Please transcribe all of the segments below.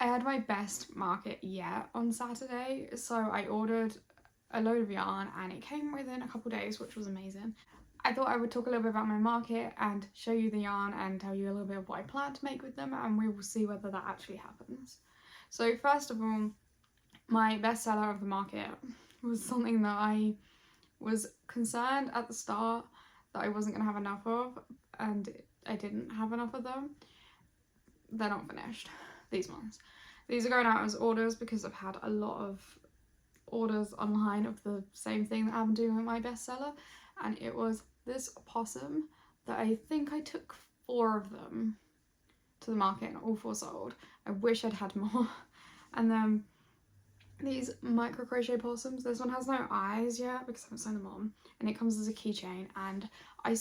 I had my best market yet on Saturday, so I ordered a load of yarn and it came within a couple days, which was amazing. I thought I would talk a little bit about my market and show you the yarn and tell you a little bit of what I plan to make with them, and we will see whether that actually happens. So first of all, my best seller of the market was something that I was concerned at the start that I wasn't going to have enough of, and I didn't have enough of them. They're not finished, these ones. These are going out as orders because I've had a lot of orders online of the same thing that I'm doing with my bestseller, and it was this opossum that I think I took 4 of them to the market and all 4 sold. I wish I'd had more. And then these micro crochet possums, this one has no eyes yet because I haven't sewn them on, and it comes as a keychain, and I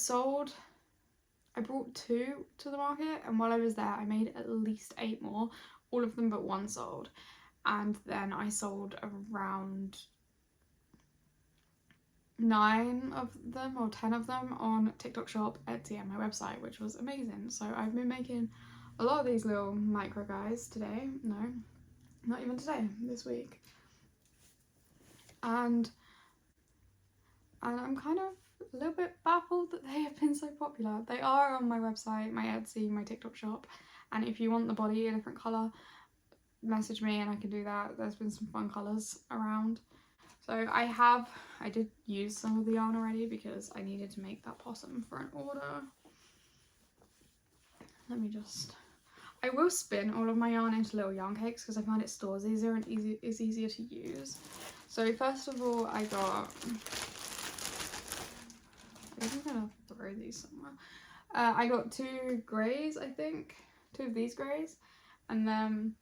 brought 2 to the market, and while I was there I made at least 8 more, all of them but 1 sold. And then I sold around 9 of them or 10 of them on TikTok Shop, Etsy, and my website, which was amazing. So I've been making a lot of these little micro guys today. No, not even today, this week. And I'm kind of a little bit baffled that they have been so popular. They are on my website, my Etsy, my TikTok Shop, and if you want the body a different colour, message me and I can do that. There's been some fun colours around. So I did use some of the yarn already because I needed to make that possum for an order. I will spin all of my yarn into little yarn cakes because I find it stores easier and is easier to use. So first of all, I'm gonna throw these somewhere. I got 2 greys, I think, 2 of these greys, and then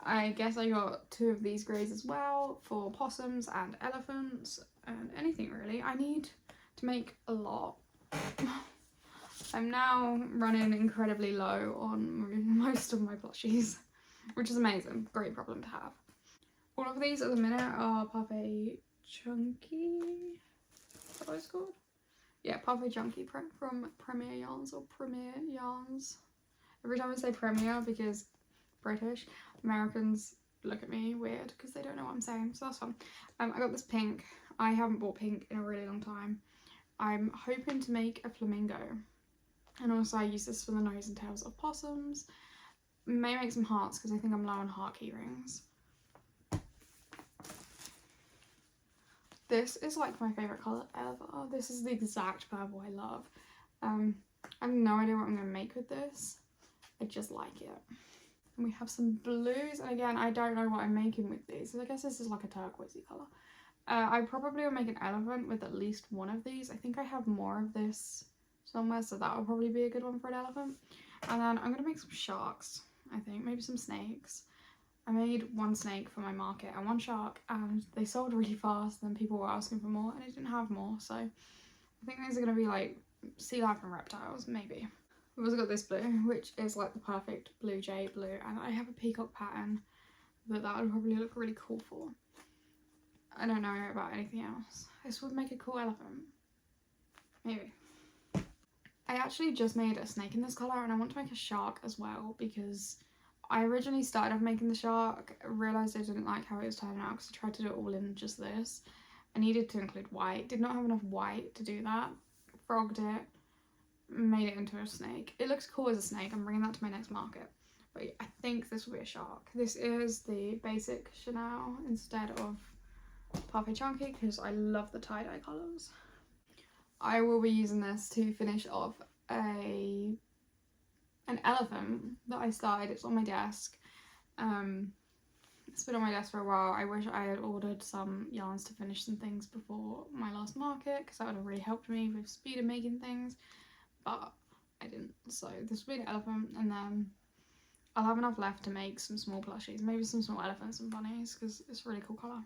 I guess I got 2 of these greys as well for possums and elephants and anything really. I need to make a lot. I'm now running incredibly low on most of my plushies, which is amazing. Great problem to have. All of these at the minute are Parfait Chunky. Is that what it's called? Yeah, Parfait Chunky print from Premier Yarns or Premier Yarns. Every time I say Premier, because British, Americans look at me weird because they don't know what I'm saying, so that's fun. I got this pink. I haven't bought pink in a really long time. I'm hoping to make a flamingo, and also I use this for the nose and tails of possums. May make some hearts because I think I'm low on heart key rings. This is like my favourite colour ever. This is the exact purple I love. I have no idea what I'm going to make with this. I just like it. And we have some blues, and again, I don't know what I'm making with these. So I guess this is like a turquoisey colour. I probably will make an elephant with at least one of these. I think I have more of this somewhere, so that will probably be a good one for an elephant. And then I'm going to make some sharks, I think, maybe some snakes. I made 1 snake for my market and 1 shark, and they sold really fast, and people were asking for more, and I didn't have more, so I think these are going to be like sea life and reptiles, maybe. I've also got this blue, which is like the perfect blue jade blue, and I have a peacock pattern that would probably look really cool for. I don't know about anything else. This would make a cool elephant. Maybe. I actually just made a snake in this colour, and I want to make a shark as well because I originally started off making the shark, realised I didn't like how it was turning out because I tried to do it all in just this. I needed to include white, did not have enough white to do that, frogged it, made it into a snake. It looks cool as a snake. I'm bringing that to my next market, but I think this will be a shark. This is the basic Chanel instead of Parfait Chunky because I love the tie-dye colours. I will be using this to finish off an elephant that I started. It's on my desk. It's been on my desk for a while. I wish I had ordered some yarns to finish some things before my last market because that would have really helped me with speed of making things, but I didn't. So this will be an elephant, and then I'll have enough left to make some small plushies, maybe some small elephants and bunnies because it's a really cool colour.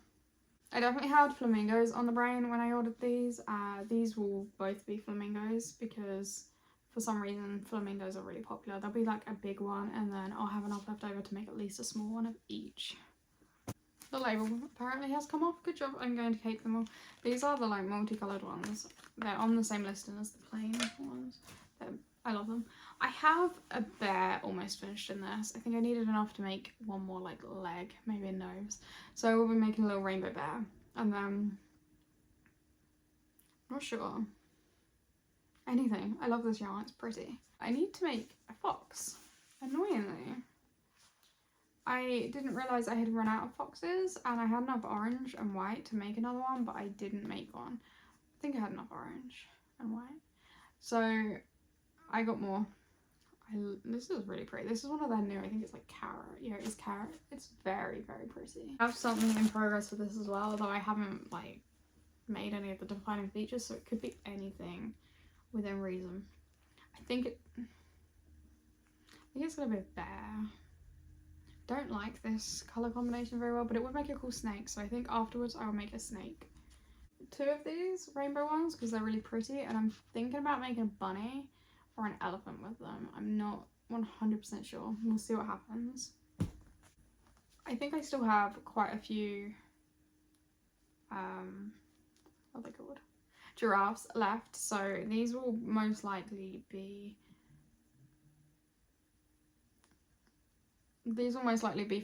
I definitely had flamingos on the brain when I ordered these. These will both be flamingos because for some reason flamingos are really popular. There'll be like a big one, and then I'll have enough left over to make at least a small one of each. The label apparently has come off. Good job. I'm going to cake them all. These are the like multicoloured ones. They're on the same listing as the plain ones. They're I love them. I have a bear almost finished in this. I think I needed enough to make one more like leg, maybe a nose. So I will be making a little rainbow bear. And then, I'm not sure. Anything. I love this yarn, it's pretty. I need to make a fox. Annoyingly, I didn't realise I had run out of foxes, and I had enough orange and white to make another one, but I didn't make one. I think I had enough orange and white. So I got more. This is really pretty. This is one of their new, I think it's like carrot. Yeah, it's carrot. It's very, very pretty. I have something in progress for this as well, although I haven't like made any of the defining features, so it could be anything within reason. I think it's gonna be a bear. Don't like this color combination very well, but it would make a cool snake, so I think afterwards I will make a snake. 2 of these rainbow ones because they're really pretty, and I'm thinking about making a bunny or an elephant with them. I'm not 100% sure. We'll see what happens. I think I still have quite a few what are they called? Giraffes left, so these will most likely be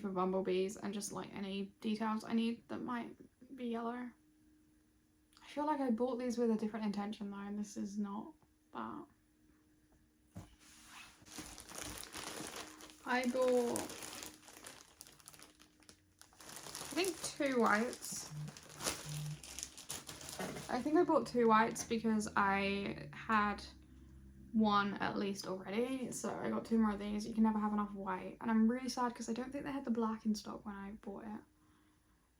for bumblebees and just like any details I need that might be yellow. I feel like I bought these with a different intention though, and this is not that. I bought, I think 2 whites. I think I bought 2 whites because I had one at least already, so I got 2 more of these. You can never have enough white, and I'm really sad because I don't think they had the black in stock when I bought it.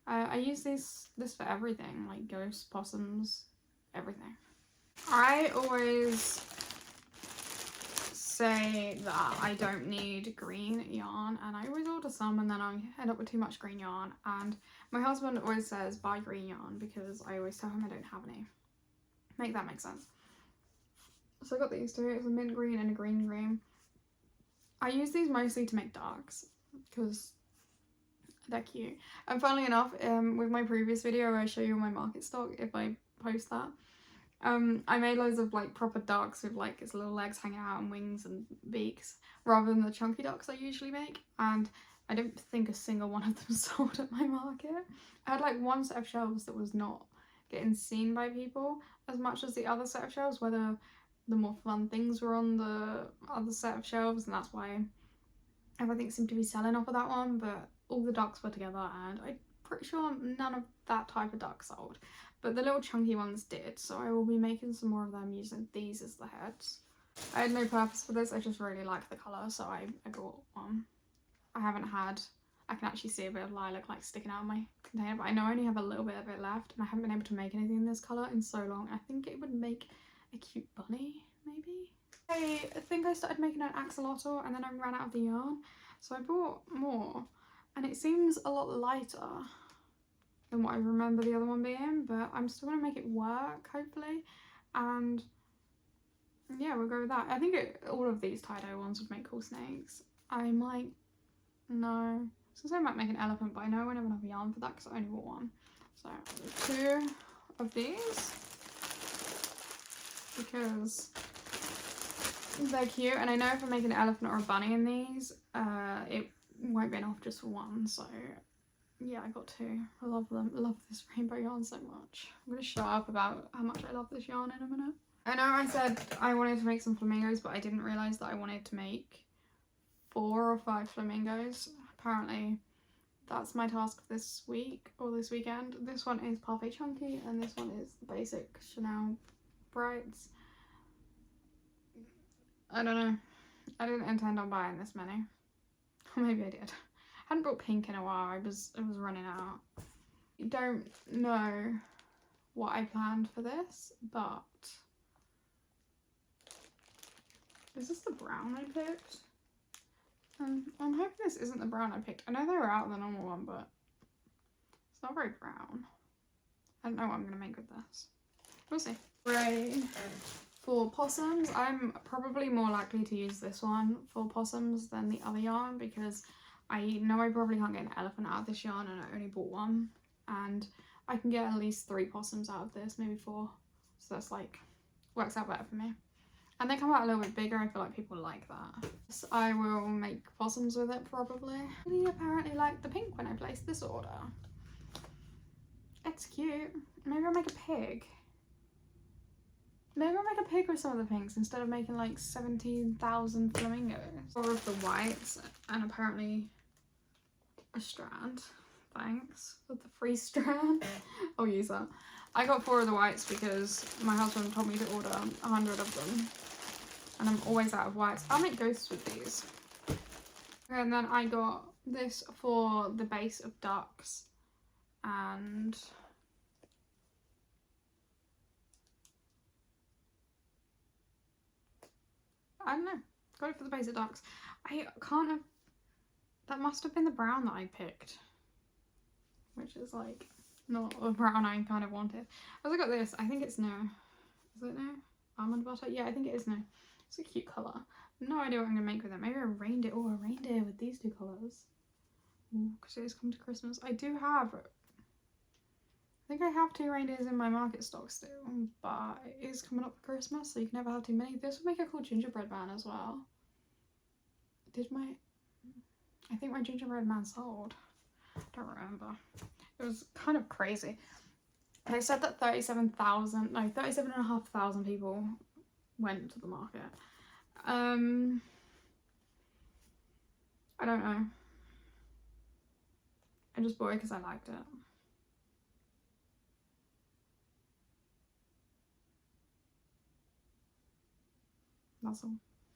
I use this for everything, like ghosts, possums, everything. I always say that I don't need green yarn, and I always order some and then I end up with too much green yarn, and my husband always says buy green yarn because I always tell him I don't have any. Make that make sense. So I got these 2. It's a mint green and a green green. I use these mostly to make darks because they're cute. And funnily enough, with my previous video where I show you my market stock, if I post that, I made loads of like proper ducks with like its little legs hanging out and wings and beaks, rather than the chunky ducks I usually make, and I don't think a single one of them sold at my market. I had like one set of shelves that was not getting seen by people as much as the other set of shelves, whether the more fun things were on the other set of shelves, and that's why everything seemed to be selling off of that one, but all the ducks were together, and I'm pretty sure none of that type of duck sold, but the little chunky ones did, so I will be making some more of them using these as the heads. I had no purpose for this, I just really like the colour, so I bought one. I can actually see a bit of lilac like sticking out of my container, but I know I only have a little bit of it left, and I haven't been able to make anything in this colour in so long. I think it would make a cute bunny, maybe? I think I started making an axolotl and then I ran out of the yarn, so I bought more, and it seems a lot lighter than what I remember the other one being, but I'm still going to make it work, hopefully, and yeah, we'll go with that. I think all of these tie-dye ones would make cool snakes. I might, no, I might make an elephant, but I know I won't have enough yarn for that because I only bought one. So 2 of these because they're cute, and I know if I make an elephant or a bunny in these, it won't be enough just for one, so yeah, I got 2. I love them. I love this rainbow yarn so much. I'm going to shut up about how much I love this yarn in a minute. I know I said I wanted to make some flamingos, but I didn't realise that I wanted to make 4 or 5 flamingos. Apparently that's my task this week or this weekend. This one is Parfait Chunky and this one is the basic Chanel Brights. I don't know. I didn't intend on buying this many. Or maybe I did. I hadn't bought pink in a while. I was running out. I don't know what I planned for this, but is this the brown I picked? I'm hoping this isn't the brown I picked. I know they were out of the normal one, but it's not very brown. I don't know what I'm going to make with this. We'll see. Right. For possums, I'm probably more likely to use this one for possums than the other yarn because I know I probably can't get an elephant out of this yarn and I only bought one. And I can get at least 3 possums out of this, maybe 4. So that's like, works out better for me. And they come out a little bit bigger. I feel like people like that. So I will make possums with it probably. I really apparently like the pink when I placed this order. It's cute. Maybe I'll make a pig. Maybe I'll make a pig with some of the pinks instead of making like 17,000 flamingos. 4 of the whites and apparently a strand. Thanks for the free strand. I'll use that. I got 4 of the whites because my husband told me to order 100 of them. And I'm always out of whites. I'll make ghosts with these. And then I got this for the base of ducks. And I don't know. Got it for the base of ducks. I can't have... That must have been the brown that I picked. Which is like not the brown I kind of wanted. I also got this. I think it's no. Is it no? Almond butter? Yeah, I think it is no. It's a cute colour. No idea what I'm going to make with it. Maybe a reindeer. Oh, a reindeer with these 2 colours. Because it is come to Christmas. I do have... I think I have 2 reindeers in my market stock still. But it is coming up for Christmas, so you can never have too many. This would make a cool gingerbread man as well. Did my... I think my gingerbread man sold. Don't remember. It was kind of crazy. They said that 37,500 people went to the market. I don't know. I just bought it because I liked it. That's all.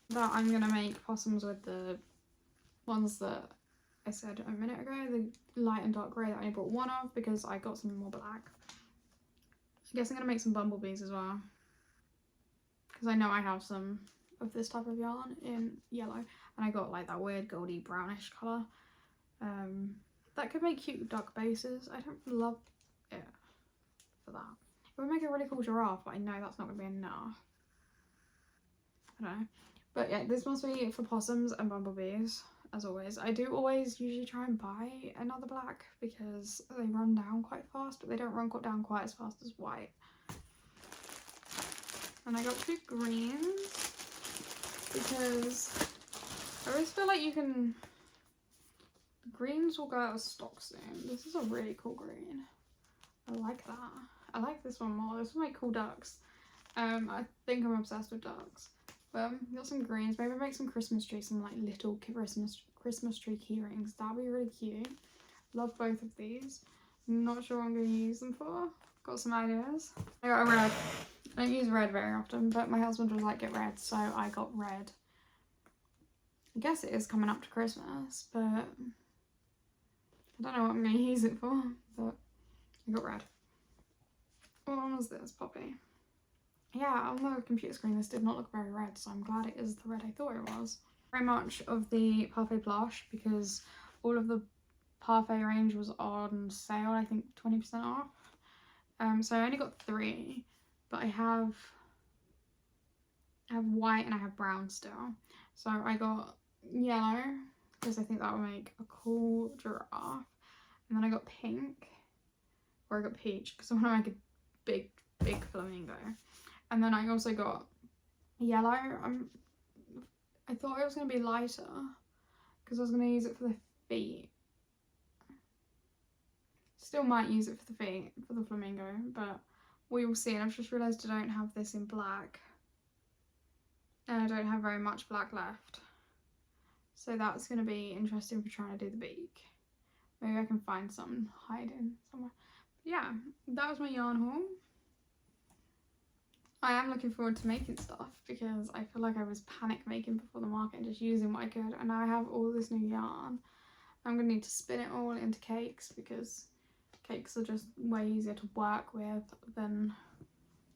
But I'm gonna make possums with the ones that I said a minute ago, the light and dark grey that I only bought 1 of because I got some more black. I guess I'm going to make some bumblebees as well. Because I know I have some of this type of yarn in yellow. And I got like that weird goldy brownish colour. That could make cute duck bases. I don't love it for that. It would make a really cool giraffe, but I know that's not going to be enough. I don't know. But yeah, this must be for possums and bumblebees. As always, I do always usually try and buy another black because they run down quite fast, but they don't run down quite as fast as white. And I got 2 greens because I always feel like you can... Greens will go out of stock soon. This is a really cool green. I like that. I like this one more. This will make cool ducks. I think I'm obsessed with ducks. Got some greens. Maybe make some Christmas trees, some like little Christmas tree key rings. That'd be really cute. Love both of these. Not sure what I'm going to use them for. Got some ideas. I got a red. I don't use red very often, but my husband would like it red, so I got red. I guess it is coming up to Christmas, but I don't know what I'm going to use it for, but I got red. What one was this? Poppy. Yeah, on the computer screen this did not look very red, so I'm glad it is the red I thought it was. Very much of the Parfait Plush because all of the Parfait range was on sale, I think 20% off. So I only got 3, but I have white and I have brown still. So I got yellow because I think that would make a cool giraffe. And then I got pink, or I got peach because I want to make a big flamingo. And then I also got yellow. I thought it was going to be lighter because I was going to use it for the feet. Still might use it for the feet, for the flamingo, but we will see. And I've just realised I don't have this in black. And I don't have very much black left. So that's going to be interesting for trying to do the beak. Maybe I can find some hiding somewhere. But yeah, that was my yarn haul. I am looking forward to making stuff because I feel like I was panic making before the market and just using what I could, and now I have all this new yarn. I'm going to need to spin it all into cakes because cakes are just way easier to work with than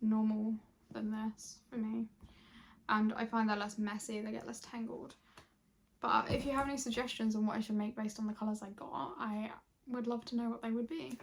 normal than this for me, and I find they're less messy, they get less tangled. But if you have any suggestions on what I should make based on the colours I got, I would love to know what they would be.